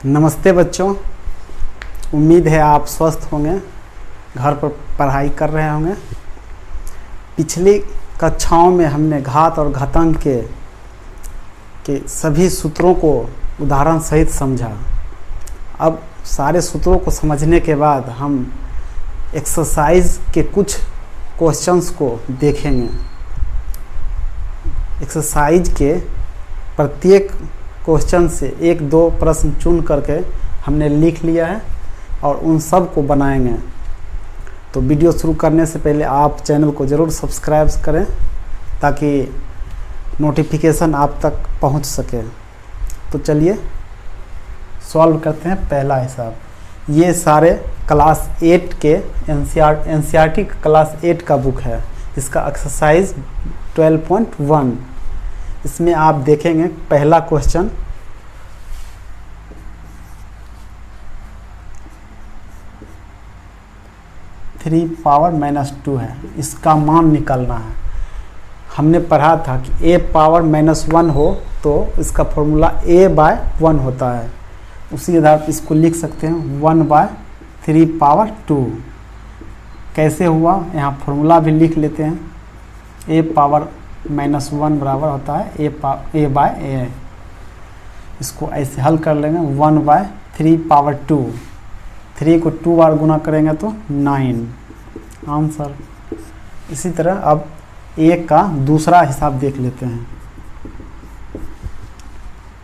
नमस्ते बच्चों, उम्मीद है आप स्वस्थ होंगे, घर पर पढ़ाई कर रहे होंगे। पिछली कक्षाओं में हमने घात और घातांक के सभी सूत्रों को उदाहरण सहित समझा। अब सारे सूत्रों को समझने के बाद हम एक्सरसाइज के कुछ क्वेश्चंस को देखेंगे। एक्सरसाइज के प्रत्येक क्वेश्चन से एक दो प्रश्न चुन करके हमने लिख लिया है और उन सब को बनाएंगे। तो वीडियो शुरू करने से पहले आप चैनल को ज़रूर सब्सक्राइब करें ताकि नोटिफिकेशन आप तक पहुंच सके। तो चलिए सॉल्व करते हैं। पहला हिसाब, ये सारे क्लास 8 के एनसीईआरटी क्लास 8 का बुक है। इसका एक्सरसाइज 12.1। इसमें आप देखेंगे पहला क्वेश्चन, थ्री पावर -2 है। इसका मान निकालना है। हमने पढ़ा था कि a पावर -1 हो तो इसका फॉर्मूला a/1 होता है। उसी आधार पर इसको लिख सकते हैं 1/3 पावर 2। कैसे हुआ, यहाँ फॉर्मूला भी लिख लेते हैं। a पावर -1 बराबर होता है a/a। इसको ऐसे हल कर लेंगे 1/3 पावर 2। 3 को 2 बार गुना करेंगे तो 9 आंसर। इसी तरह अब a का दूसरा हिसाब देख लेते हैं।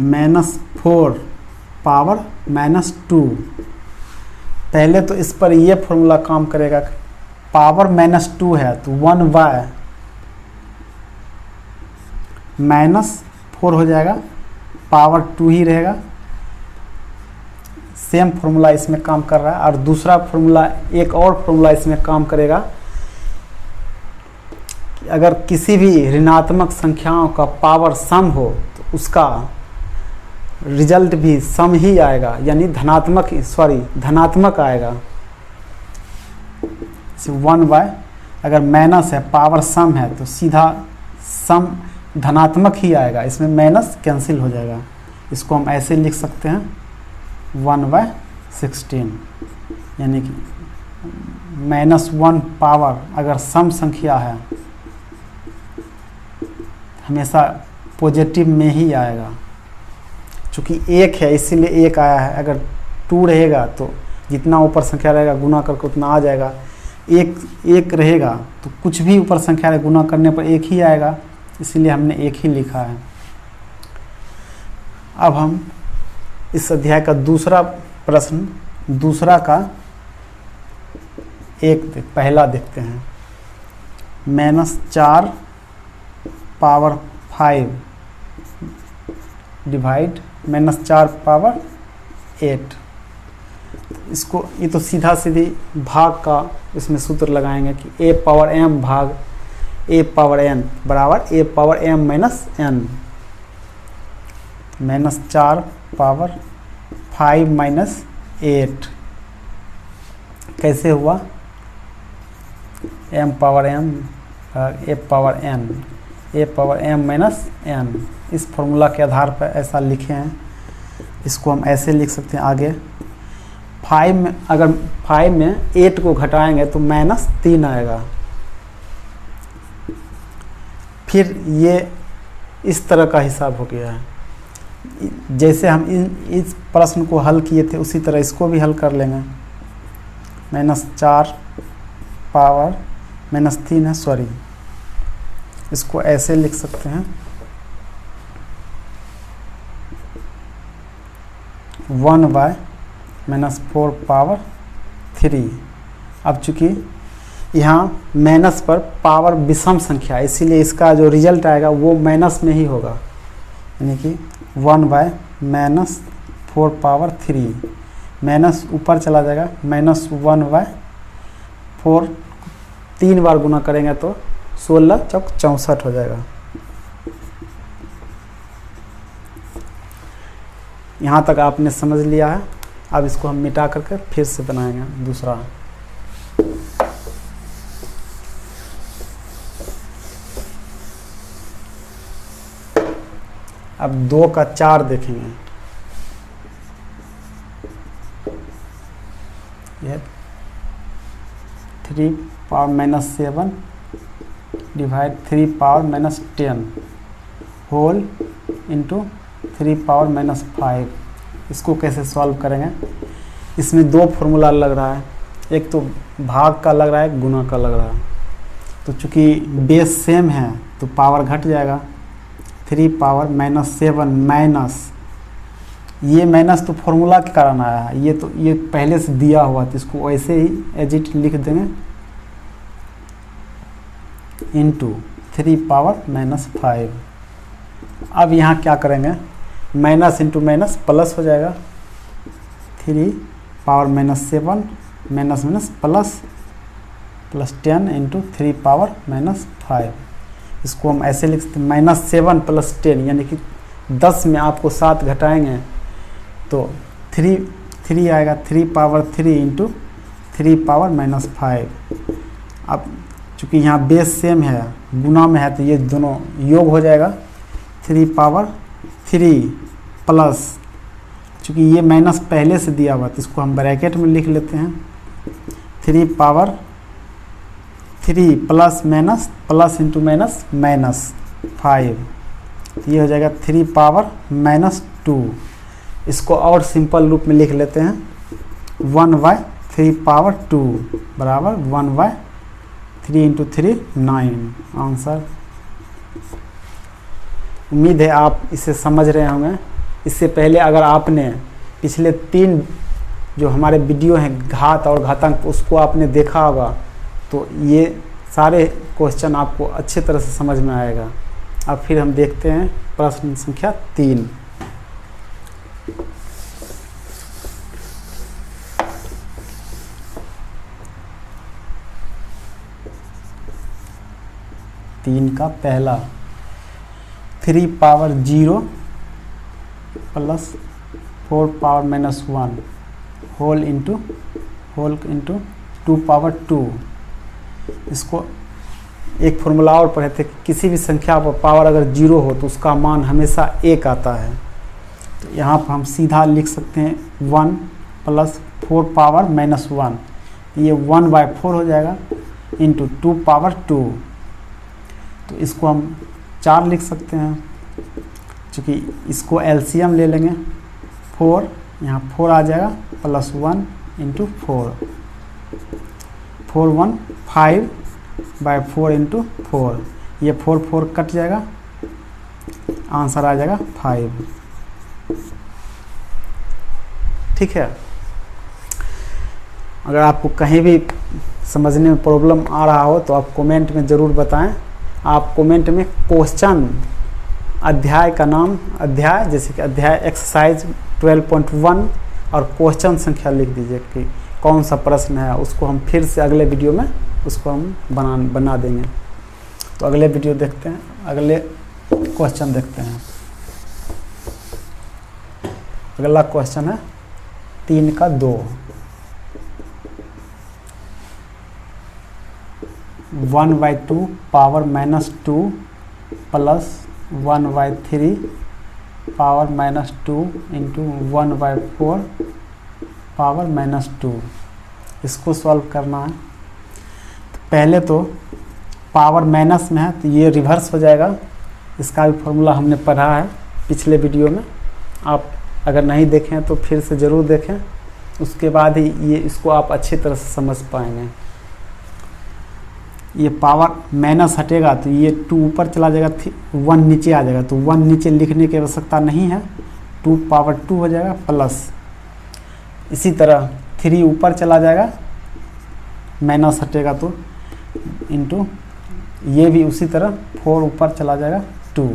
-4 पावर -2। पहले तो इस पर ये फॉर्मूला काम करेगा। पावर -2 है तो 1/-4 हो जाएगा, पावर 2 ही रहेगा। सेम फॉर्मूला इसमें काम कर रहा है। और दूसरा फॉर्मूला, एक और फॉर्मूला इसमें काम करेगा कि अगर किसी भी ऋणात्मक संख्याओं का पावर सम हो तो उसका रिजल्ट भी सम ही आएगा, यानी धनात्मक आएगा। 1/, अगर माइनस है पावर सम है तो सीधा सम धनात्मक ही आएगा, इसमें माइनस कैंसिल हो जाएगा। इसको हम ऐसे लिख सकते हैं 1/16, यानी कि -1 पावर अगर सम संख्या है हमेशा पॉजिटिव में ही आएगा। चूँकि 1 है इसीलिए 1 आया है। अगर 2 रहेगा तो जितना ऊपर संख्या रहेगा गुना करके उतना आ जाएगा। 1 रहेगा तो कुछ भी ऊपर संख्या रहे गुना करने पर 1 ही आएगा, इसीलिए हमने 1 ही लिखा है। अब हम इस अध्याय का दूसरा प्रश्न, दूसरा का पहला देखते हैं। -4 पावर 5 डिवाइड -4 पावर 8। इसको ये तो सीधा सीधी भाग का इसमें सूत्र लगाएंगे कि a पावर m भाग a पावर n बराबर a power m -n। -4 power 5 -8 कैसे हुआ, m power m a power n, a power m -n। इस फॉर्मूला के आधार पर ऐसा लिखे हैं। इसको हम ऐसे लिख सकते हैं आगे। 5 में, अगर 5 में 8 को घटाएंगे तो -3 आएगा। फिर ये इस तरह का हिसाब हो गया है। जैसे हम इस प्रश्न को हल किए थे उसी तरह इसको भी हल कर लेंगे। -4 पावर -3 है, सॉरी, इसको ऐसे लिख सकते हैं 1/-4 पावर 3। अब चूँकि यहाँ माइनस पर पावर विषम संख्या है इसीलिए इसका जो रिजल्ट आएगा वो माइनस में ही होगा, यानी कि 1/-4 पावर 3। माइनस ऊपर चला जाएगा, -1/4 3 बार गुना करेंगे तो 16 चौक 64 हो जाएगा। यहाँ तक आपने समझ लिया है। अब इसको हम मिटा करके फिर से बनाएंगे दूसरा। अब 2 का 4 देखेंगे। 3 power minus 7 divide 3 power minus 10 whole into 3 power minus 5। इसको कैसे सॉल्व करेंगे? इसमें दो फॉर्मूला लग रहा है, एक तो भाग का लग रहा है, गुणा का लग रहा है। तो चूँकि बेस सेम है तो पावर घट जाएगा। 3 पावर माइनस 7 माइनस, ये माइनस तो फॉर्मूला के कारण आया है, ये पहले से दिया हुआ, तो इसको ऐसे ही एज इट लिख देंगे इंटू 3 पावर माइनस 5। अब यहाँ क्या करेंगे, माइनस इंटू माइनस प्लस हो जाएगा। 3 power minus 7 minus minus plus 10 into 3 power minus 5। इसको हम ऐसे लिख सकते हैं -7 + 10, यानी कि 10 में आपको 7 घटाएंगे तो 3 आएगा। 3 पावर 3 इंटू 3 पावर माइनस 5। अब चूँकि यहाँ बेस सेम है, गुना में है, तो ये दोनों योग हो जाएगा। 3 पावर 3 प्लस, चूँकि ये माइनस पहले से दिया हुआ तो इसको हम ब्रैकेट में लिख लेते हैं। 3 power 3 plus minus plus into minus minus 5, तो ये हो जाएगा 3 पावर माइनस 2। इसको और सिंपल रूप में लिख लेते हैं 1/3 पावर 2 बराबर 1/3 इंटू 3 9 आंसर। उम्मीद है आप इसे समझ रहे होंगे। इससे पहले अगर आपने पिछले 3 जो हमारे वीडियो हैं घात और घातांक, उसको आपने देखा होगा तो ये सारे क्वेश्चन आपको अच्छे तरह से समझ में आएगा। अब फिर हम देखते हैं प्रश्न संख्या 3। का पहला 3 power 0 plus 4 power minus 1 whole into 2 power 2। इसको एक फॉर्मूला और पढ़े थे, किसी भी संख्या पर पावर अगर 0 हो तो उसका मान हमेशा 1 आता है। तो यहाँ पर हम सीधा लिख सकते हैं 1 प्लस 4 पावर माइनस 1, ये 1/4 हो जाएगा इंटू 2 पावर 2। तो इसको हम 4 लिख सकते हैं, क्योंकि इसको एलसीएम ले लेंगे। 4 यहाँ 4 आ जाएगा प्लस 1 इंटू 4, 4 1 5/4 इंटू 4, ये 4 कट जाएगा, आंसर आ जाएगा 5। ठीक है। अगर आपको कहीं भी समझने में प्रॉब्लम आ रहा हो तो आप कमेंट में ज़रूर बताएं। आप कमेंट में क्वेश्चन, अध्याय का नाम, अध्याय जैसे कि अध्याय एक्सरसाइज 12.1 और क्वेश्चन संख्या लिख दीजिए कि कौन सा प्रश्न है। उसको हम फिर से अगले वीडियो में उसको हम बना देंगे। तो अगले वीडियो देखते हैं, अगले क्वेश्चन देखते हैं। अगला क्वेश्चन है 3 का 2। 1/2 power minus 2 plus 1/3 power minus 2 into 1/4 power minus 2। इसको सॉल्व करना है। तो पहले तो पावर माइनस में है तो ये रिवर्स हो जाएगा। इसका भी फॉर्मूला हमने पढ़ा है पिछले वीडियो में, आप अगर नहीं देखें तो फिर से ज़रूर देखें, उसके बाद ही ये इसको आप अच्छी तरह से समझ पाएंगे। ये पावर माइनस हटेगा तो ये 2 ऊपर चला जाएगा, 1 नीचे आ जाएगा, तो 1 नीचे लिखने की आवश्यकता नहीं है, 2 पावर 2 हो जाएगा प्लस। इसी तरह 3 ऊपर चला जाएगा, माइनस हटेगा तो इंटू, ये भी उसी तरह 4 ऊपर चला जाएगा 2।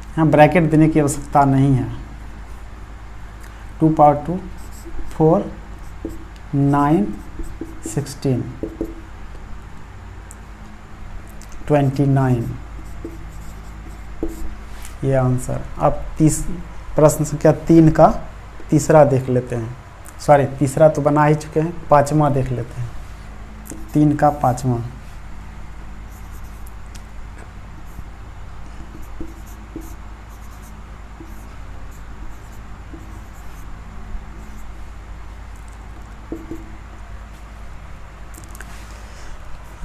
यहाँ ब्रैकेट देने की आवश्यकता नहीं है। 2 पावर 2 4 9 16 29, ये आंसर। अब प्रश्न संख्या 3 का तीसरा देख लेते हैं। सॉरी, तीसरा तो बना ही चुके हैं, 5वां देख लेते हैं। 3 का 5वां।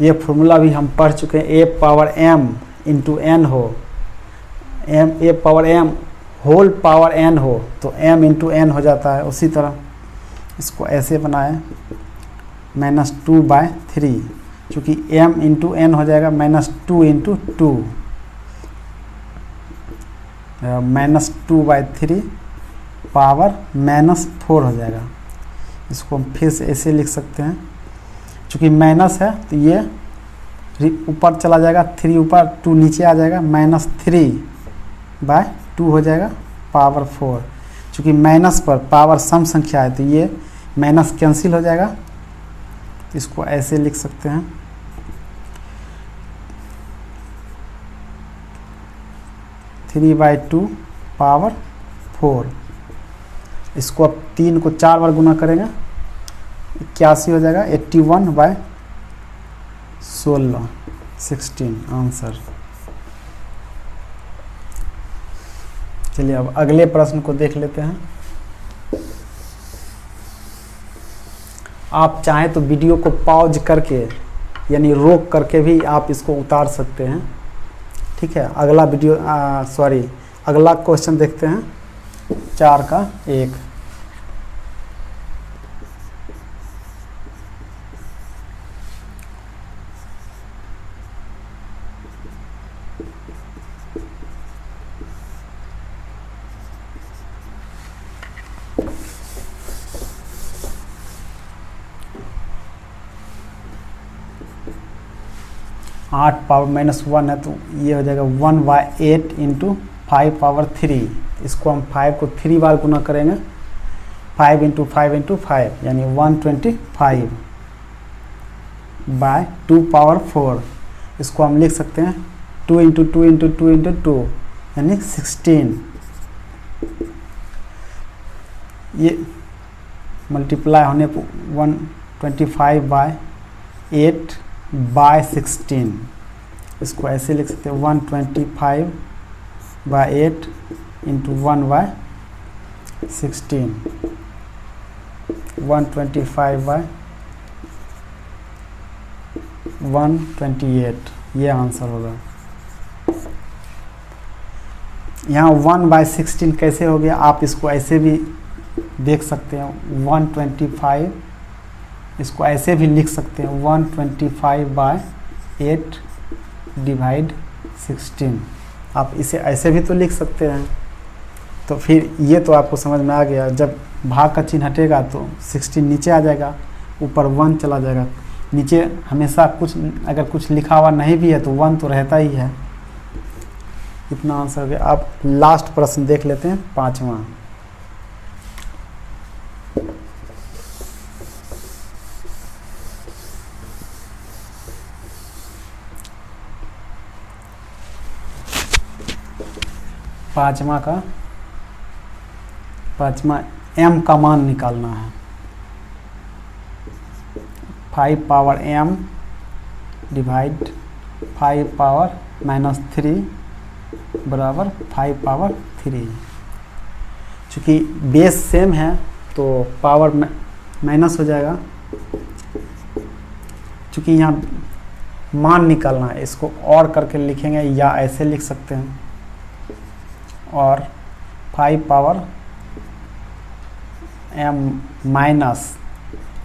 ये फॉर्मूला भी हम पढ़ चुके हैं। A power m into n हो, a power m whole power n हो तो m इंटू एन हो जाता है। उसी तरह इसको ऐसे बनाए -2/3, चूँकि m इंटू एन हो जाएगा -2 इंटू 2, -2/3 पावर -4 हो जाएगा। इसको हम फिर से ऐसे लिख सकते हैं, चूँकि माइनस है तो ये ऊपर चला जाएगा, 3 ऊपर 2 नीचे आ जाएगा, -3/2 हो जाएगा पावर 4। चूँकि माइनस पर पावर सम संख्या है तो ये माइनस कैंसिल हो जाएगा, तो इसको ऐसे लिख सकते हैं 3/2 पावर 4। इसको अब 3 को 4 बार गुना करेंगे 81 हो जाएगा, 81/16 16 आंसर। चलिए अब अगले प्रश्न को देख लेते हैं। आप चाहें तो वीडियो को पॉज करके यानी रोक करके भी आप इसको उतार सकते हैं, ठीक है। अगला वीडियो अगला क्वेश्चन देखते हैं 4 का 1। आठ पावर -1 है तो ये हो जाएगा 1/8 इंटू 5 पावर 3। इसको हम 5 को 3 बार गुना करेंगे, 5 इंटू 5 इंटू 5 यानी 125/2 पावर 4। इसको हम लिख सकते हैं 2 इंटू 2 इंटू 2 इंटू 2 यानी 16। ये मल्टीप्लाई होने पर 125/8/16। इसको ऐसे लिख सकते हैं 125/8 इंटू 1/16, 125/128 ये आंसर होगा। यहाँ 1/16 कैसे हो गया, आप इसको ऐसे भी देख सकते हैं 125, इसको ऐसे भी लिख सकते हैं 125/8 डिवाइड 16। आप इसे ऐसे भी तो लिख सकते हैं। तो फिर ये तो आपको समझ में आ गया, जब भाग का चिन्ह हटेगा तो 16 नीचे आ जाएगा, ऊपर 1 चला जाएगा। नीचे हमेशा कुछ अगर कुछ लिखा हुआ नहीं भी है तो 1 तो रहता ही है। इतना आंसर हो गया। आप लास्ट प्रश्न देख लेते हैं 5वां। पाँचवा m का मान निकालना है। 5 पावर m डिवाइड 5 पावर -3 बराबर 5 पावर 3। चूँकि बेस सेम है तो पावर माइनस हो जाएगा। चूँकि यहाँ मान निकालना है, इसको और करके लिखेंगे या ऐसे लिख सकते हैं, और 5 पावर m माइनस,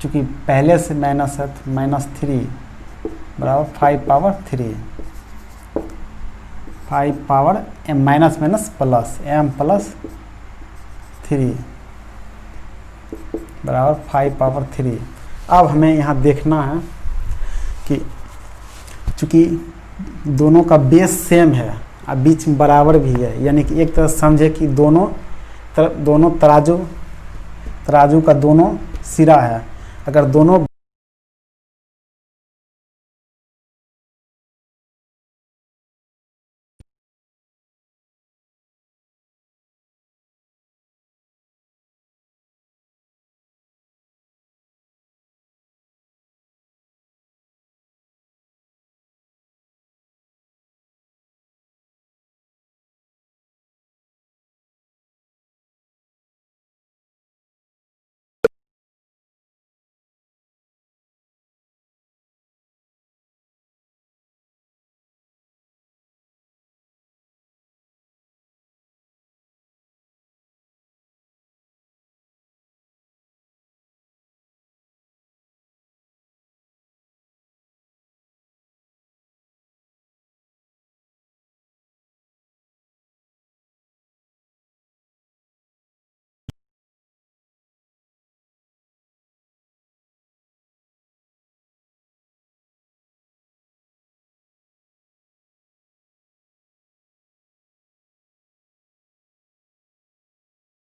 चूँकि पहले से माइनस है तो -3 बराबर 5 power 3। 5 power m minus plus m plus 3 बराबर 5 पावर 3। अब हमें यहाँ देखना है कि चूँकि दोनों का बेस सेम है और बीच में बराबर भी है, यानी कि एक तरह समझे कि दोनों तराजू का दोनों सिरा है। अगर दोनों